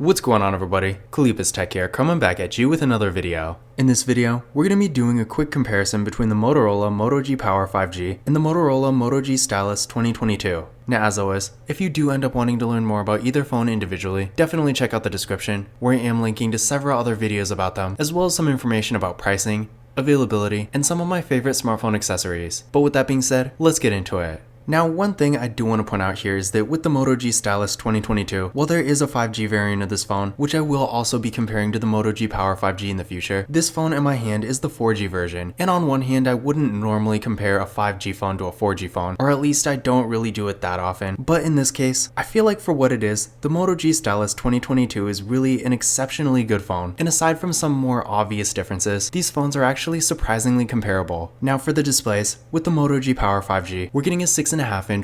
What's going on, everybody? Kalipus Tech here, coming back at you with another video. In this video, we're going to be doing a quick comparison between the Motorola Moto G Power 5G and the Motorola Moto G Stylus 2022. Now, as always, if you do end up wanting to learn more about either phone individually, definitely check out the description, where I am linking to several other videos about them, as well as some information about pricing, availability, and some of my favorite smartphone accessories. But with that being said, let's get into it. Now, one thing I do want to point out here is that with the Moto G Stylus 2022, while there is a 5G variant of this phone, which I will also be comparing to the Moto G Power 5G in the future, this phone in my hand is the 4G version. And on one hand, I wouldn't normally compare a 5G phone to a 4G phone, or at least I don't really do it that often. But in this case, I feel like for what it is, the Moto G Stylus 2022 is really an exceptionally good phone. And aside from some more obvious differences, these phones are actually surprisingly comparable. Now for the displays, with the Moto G Power 5G, we're getting a 6.5-inch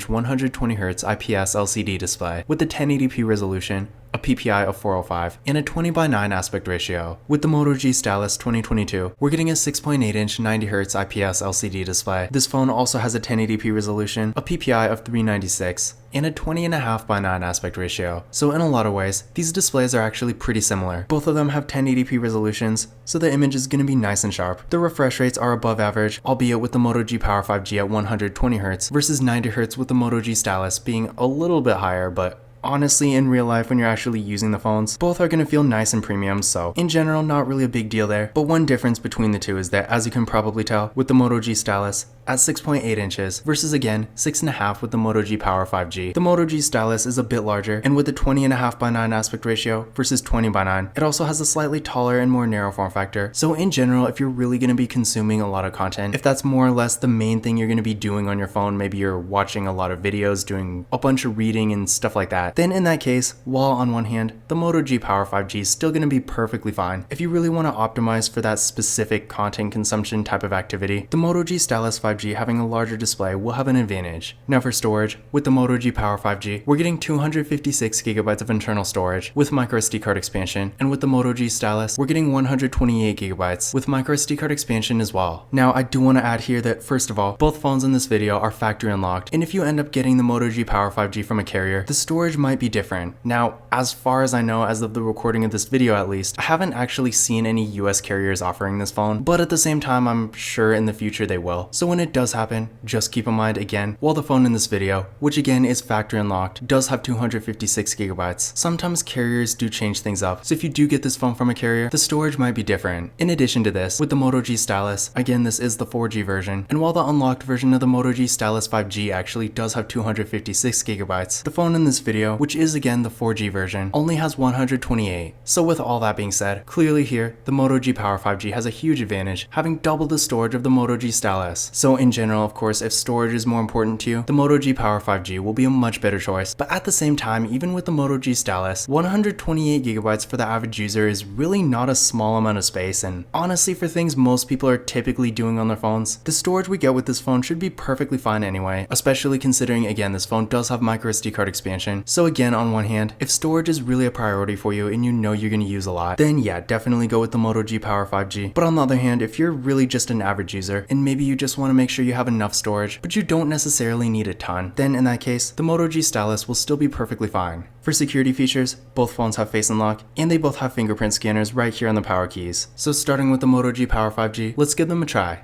120Hz IPS LCD display with a 1080p resolution, a PPI of 405, and a 20:9 aspect ratio. With the Moto G Stylus 2022, we're getting a 6.8-inch 90Hz IPS LCD display. This phone also has a 1080p resolution, a PPI of 396, and a 20.5:9 aspect ratio. So in a lot of ways, these displays are actually pretty similar. Both of them have 1080p resolutions, so the image is going to be nice and sharp. The refresh rates are above average, albeit with the Moto G Power 5G at 120Hz versus 90Hz with the Moto G Stylus being a little bit higher, but honestly, in real life, when you're actually using the phones, both are going to feel nice and premium, so in general, not really a big deal there. But one difference between the two is that, as you can probably tell, with the Moto G Stylus at 6.8 inches versus again 6.5 with the Moto G Power 5G, the Moto G Stylus is a bit larger, and with a 20.5:9 aspect ratio versus 20:9, it also has a slightly taller and more narrow form factor. So in general, if you're really going to be consuming a lot of content, if that's more or less the main thing you're going to be doing on your phone, maybe you're watching a lot of videos, doing a bunch of reading and stuff like that, then in that case, while on one hand, the Moto G Power 5G is still going to be perfectly fine. If you really want to optimize for that specific content consumption type of activity, the Moto G Stylus 5G having a larger display will have an advantage. Now for storage, with the Moto G Power 5G, we're getting 256GB of internal storage with microSD card expansion, and with the Moto G Stylus, we're getting 128GB with microSD card expansion as well. Now I do want to add here that, first of all, both phones in this video are factory unlocked, and if you end up getting the Moto G Power 5G from a carrier, the storage might be different. Now, as far as I know, as of the recording of this video at least, I haven't actually seen any US carriers offering this phone, but at the same time, I'm sure in the future they will. So when it does happen, just keep in mind again, while the phone in this video, which again is factory unlocked, does have 256GB, sometimes carriers do change things up. So if you do get this phone from a carrier, the storage might be different. In addition to this, with the Moto G Stylus, again this is the 4G version, and while the unlocked version of the Moto G Stylus 5G actually does have 256GB, the phone in this video, which is again the 4G version, only has 128. So with all that being said, clearly here, the Moto G Power 5G has a huge advantage, having double the storage of the Moto G Stylus. So in general, of course, if storage is more important to you, the Moto G Power 5G will be a much better choice. But at the same time, even with the Moto G Stylus, 128GB for the average user is really not a small amount of space, and honestly, for things most people are typically doing on their phones, the storage we get with this phone should be perfectly fine anyway, especially considering again this phone does have microSD card expansion. So again, on one hand, if storage is really a priority for you and you know you're going to use a lot, then yeah, definitely go with the Moto G Power 5G. But on the other hand, if you're really just an average user and maybe you just want to make sure you have enough storage, but you don't necessarily need a ton, then in that case, the Moto G Stylus will still be perfectly fine. For security features, both phones have face unlock, and they both have fingerprint scanners right here on the power keys. So starting with the Moto G Power 5G, let's give them a try.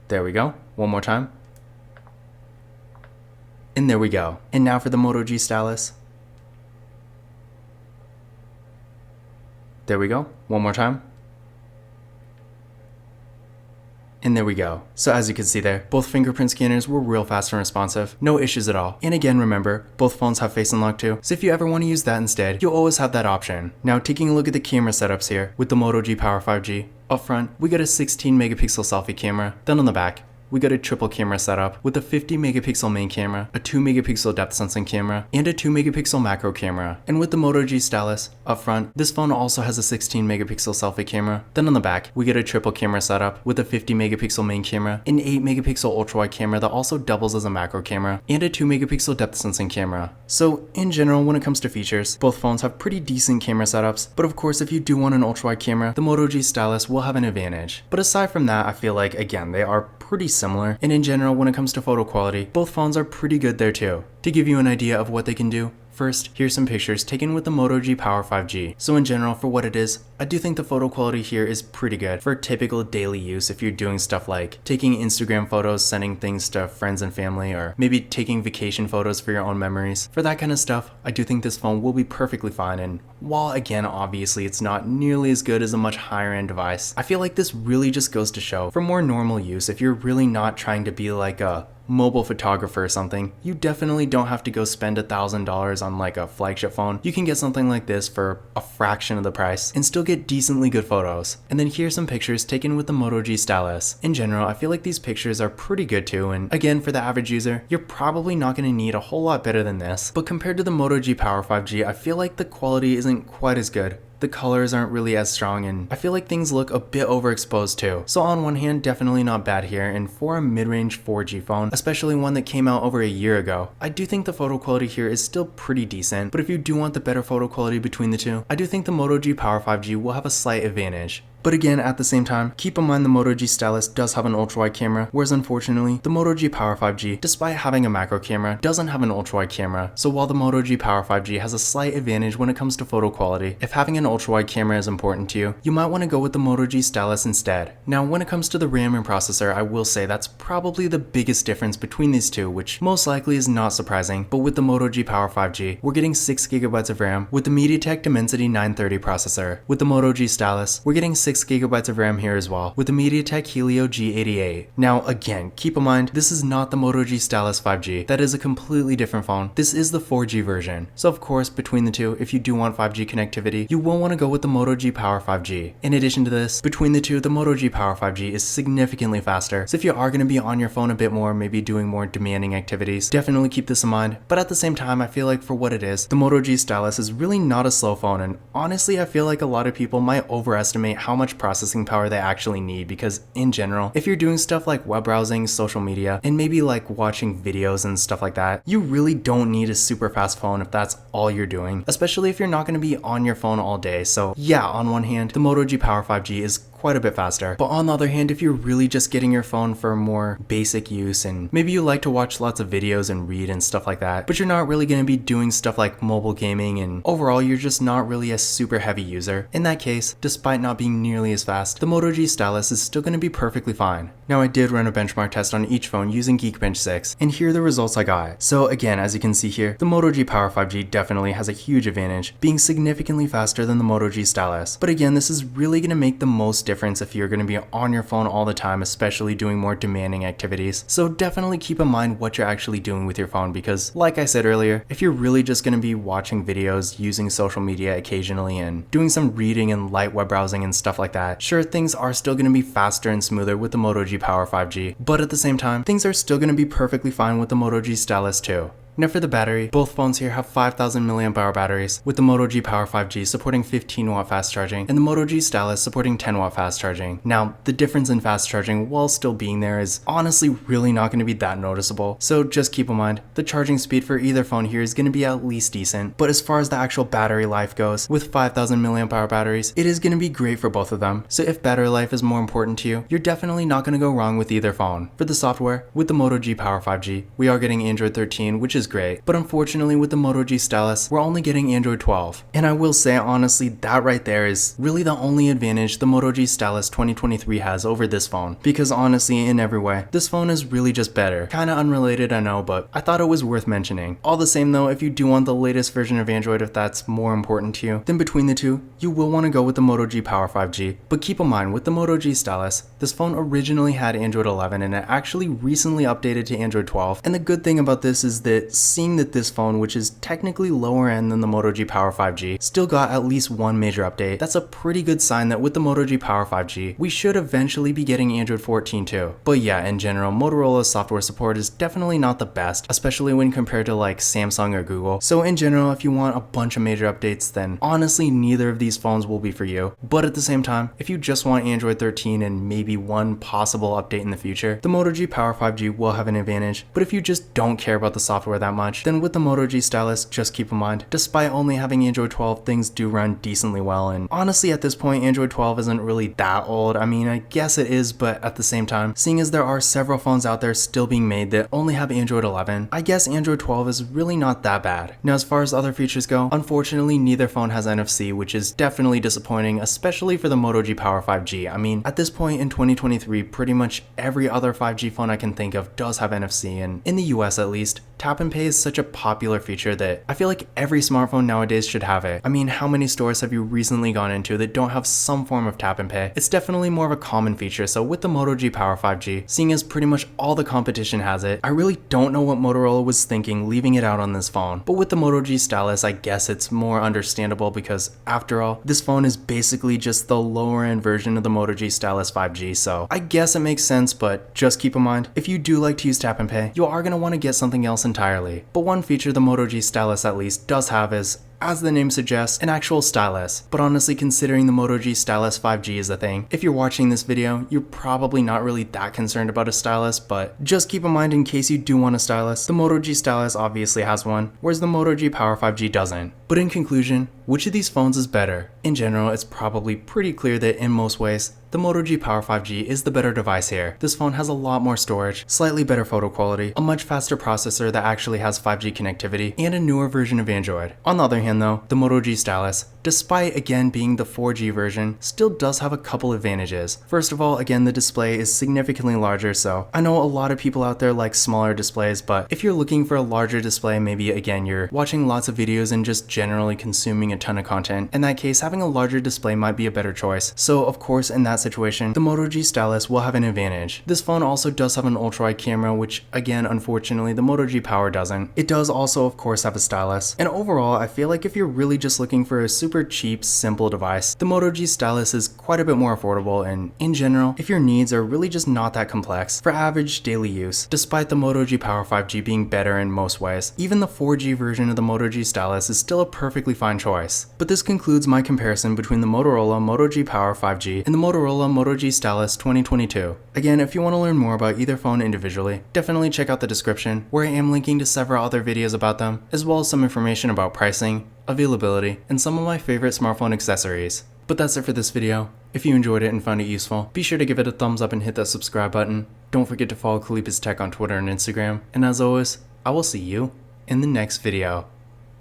There we go. One more time. And there we go. And now for the Moto G Stylus. There we go. One more time. And there we go. So as you can see there, both fingerprint scanners were real fast and responsive. No issues at all. And again, remember, both phones have face unlock too. So if you ever want to use that instead, you'll always have that option. Now taking a look at the camera setups here, with the Moto G Power 5G, up front, we got a 16 megapixel selfie camera. Then on the back, we got a triple camera setup with a 50 megapixel main camera, a 2 megapixel depth sensing camera, and a 2 megapixel macro camera. And with the Moto G Stylus up front, this phone also has a 16 megapixel selfie camera. Then on the back, we get a triple camera setup with a 50 megapixel main camera, an 8 megapixel ultra wide camera that also doubles as a macro camera, and a 2 megapixel depth sensing camera. So in general, when it comes to features, both phones have pretty decent camera setups, but of course if you do want an ultra wide camera, the Moto G Stylus will have an advantage. But aside from that, I feel like again, they are pretty similar, and in general when it comes to photo quality, both phones are pretty good there too. To give you an idea of what they can do, First, here's some pictures taken with the Moto G Power 5G. So in general, for what it is, I do think the photo quality here is pretty good for typical daily use if you're doing stuff like taking Instagram photos, sending things to friends and family, or maybe taking vacation photos for your own memories. For that kind of stuff, I do think this phone will be perfectly fine, and while again, obviously it's not nearly as good as a much higher end device, I feel like this really just goes to show for more normal use, if you're really not trying to be like a mobile photographer or something, you definitely don't have to go spend $1,000 on like a flagship phone. You can get something like this for a fraction of the price and still get decently good photos. And then here's some pictures taken with the Moto G Stylus. In general, I feel like these pictures are pretty good too, and again, for the average user, you're probably not going to need a whole lot better than this. But compared to the Moto G Power 5G, I feel like the quality isn't quite as good. The colors aren't really as strong, and I feel like things look a bit overexposed too. So on one hand, definitely not bad here, and for a mid-range 4G phone, especially one that came out over a year ago, I do think the photo quality here is still pretty decent. But if you do want the better photo quality between the two, I do think the Moto G Power 5G will have a slight advantage. But again, at the same time, keep in mind the Moto G Stylus does have an ultra-wide camera, whereas unfortunately, the Moto G Power 5G, despite having a macro camera, doesn't have an ultra-wide camera. So while the Moto G Power 5G has a slight advantage when it comes to photo quality, if having an ultra-wide camera is important to you, you might want to go with the Moto G Stylus instead. Now, when it comes to the RAM and processor, I will say that's probably the biggest difference between these two, which most likely is not surprising, but with the Moto G Power 5G, we're getting 6GB of RAM with the MediaTek Dimensity 930 processor. With the Moto G Stylus, we're getting 6GB of RAM here as well, with the MediaTek Helio G88. Now again, keep in mind, this is not the Moto G Stylus 5G. That is a completely different phone. This is the 4G version. So of course, between the two, if you do want 5G connectivity, you will want to go with the Moto G Power 5G. In addition to this, between the two, the Moto G Power 5G is significantly faster. So if you are going to be on your phone a bit more, maybe doing more demanding activities, definitely keep this in mind. But at the same time, I feel like for what it is, the Moto G Stylus is really not a slow phone, and honestly, I feel like a lot of people might overestimate how much processing power they actually need, because in general, if you're doing stuff like web browsing, social media, and maybe like watching videos and stuff like that, you really don't need a super fast phone if that's all you're doing, especially if you're not going to be on your phone all day. So yeah, on one hand, the Moto G Power 5G is quite a bit faster. But on the other hand, if you're really just getting your phone for more basic use, and maybe you like to watch lots of videos and read and stuff like that, but you're not really going to be doing stuff like mobile gaming, and overall you're just not really a super heavy user, in that case, despite not being nearly as fast, the Moto G Stylus is still going to be perfectly fine. Now I did run a benchmark test on each phone using Geekbench 6, and here are the results I got. So again, as you can see here, the Moto G Power 5G definitely has a huge advantage, being significantly faster than the Moto G Stylus. But again, this is really going to make the most difference if you're going to be on your phone all the time, especially doing more demanding activities. So definitely keep in mind what you're actually doing with your phone, because like I said earlier, if you're really just going to be watching videos, using social media occasionally, and doing some reading and light web browsing and stuff like that, sure, things are still going to be faster and smoother with the Moto G Power 5G, but at the same time, things are still going to be perfectly fine with the Moto G Stylus too. Now for the battery, both phones here have 5000 mAh batteries, with the Moto G Power 5G supporting 15W fast charging and the Moto G Stylus supporting 10W fast charging. Now, the difference in fast charging while still being there is honestly really not going to be that noticeable, so just keep in mind, the charging speed for either phone here is going to be at least decent. But as far as the actual battery life goes, with 5000 mAh batteries, it is going to be great for both of them. So if battery life is more important to you, you're definitely not going to go wrong with either phone. For the software, with the Moto G Power 5G, we are getting Android 13, which is great, but unfortunately with the Moto G Stylus, we're only getting Android 12. And I will say honestly, that right there is really the only advantage the Moto G Stylus 2023 has over this phone, because honestly, in every way, this phone is really just better. Kinda unrelated, I know, but I thought it was worth mentioning. All the same though, if you do want the latest version of Android, if that's more important to you, then between the two, you will want to go with the Moto G Power 5G. But keep in mind, with the Moto G Stylus, this phone originally had Android 11 and it actually recently updated to Android 12. And the good thing about this is that seeing that this phone, which is technically lower end than the Moto G Power 5G, still got at least one major update, that's a pretty good sign that with the Moto G Power 5G, we should eventually be getting Android 14 too. But yeah, in general, Motorola's software support is definitely not the best, especially when compared to like Samsung or Google. So in general, if you want a bunch of major updates, then honestly neither of these phones will be for you. But at the same time, if you just want Android 13 and maybe one possible update in the future, the Moto G Power 5G will have an advantage. But if you just don't care about the software that much, then with the Moto G Stylus, just keep in mind, despite only having Android 12, things do run decently well, and honestly at this point, Android 12 isn't really that old. I mean, I guess it is, but at the same time, seeing as there are several phones out there still being made that only have Android 11, I guess Android 12 is really not that bad. Now, as far as other features go, unfortunately, neither phone has NFC, which is definitely disappointing, especially for the Moto G Power 5G. I mean, at this point in 2023, pretty much every other 5G phone I can think of does have NFC, and in the US at least, Tap and Pay is such a popular feature that I feel like every smartphone nowadays should have it. I mean, how many stores have you recently gone into that don't have some form of Tap and Pay? It's definitely more of a common feature, so with the Moto G Power 5G, seeing as pretty much all the competition has it, I really don't know what Motorola was thinking leaving it out on this phone. But with the Moto G Stylus, I guess it's more understandable because, after all, this phone is basically just the lower end version of the Moto G Stylus 5G, so I guess it makes sense, but just keep in mind, if you do like to use Tap and Pay, you are going to want to get something else entirely. But one feature the Moto G Stylus at least does have is, as the name suggests, an actual stylus. But honestly, considering the Moto G Stylus 5G is a thing, if you're watching this video, you're probably not really that concerned about a stylus, but just keep in mind in case you do want a stylus, the Moto G Stylus obviously has one, whereas the Moto G Power 5G doesn't. But in conclusion, which of these phones is better? In general, it's probably pretty clear that in most ways, the Moto G Power 5G is the better device here. This phone has a lot more storage, slightly better photo quality, a much faster processor that actually has 5G connectivity, and a newer version of Android. On the other hand though, the Moto G Stylus, despite again being the 4G version, still does have a couple advantages. First of all, again, the display is significantly larger, so I know a lot of people out there like smaller displays, but if you're looking for a larger display, maybe again you're watching lots of videos and just generally consuming a ton of content, in that case having a larger display might be a better choice. So of course in that situation, the Moto G Stylus will have an advantage. This phone also does have an ultra-wide camera, which again unfortunately the Moto G Power doesn't. It does also of course have a stylus, and overall I feel like if you're really just looking for a super cheap, simple device, the Moto G Stylus is quite a bit more affordable, and in general, if your needs are really just not that complex, for average daily use, despite the Moto G Power 5G being better in most ways, even the 4G version of the Moto G Stylus is still a perfectly fine choice. But this concludes my comparison between the Motorola Moto G Power 5G and the Motorola Moto G Stylus 2022. Again, if you want to learn more about either phone individually, definitely check out the description, where I am linking to several other videos about them, as well as some information about pricing, availability, and some of my favorite smartphone accessories. But that's it for this video. If you enjoyed it and found it useful, be sure to give it a thumbs up and hit that subscribe button. Don't forget to follow Kalipis Tech on Twitter and Instagram, and as always, I will see you in the next video.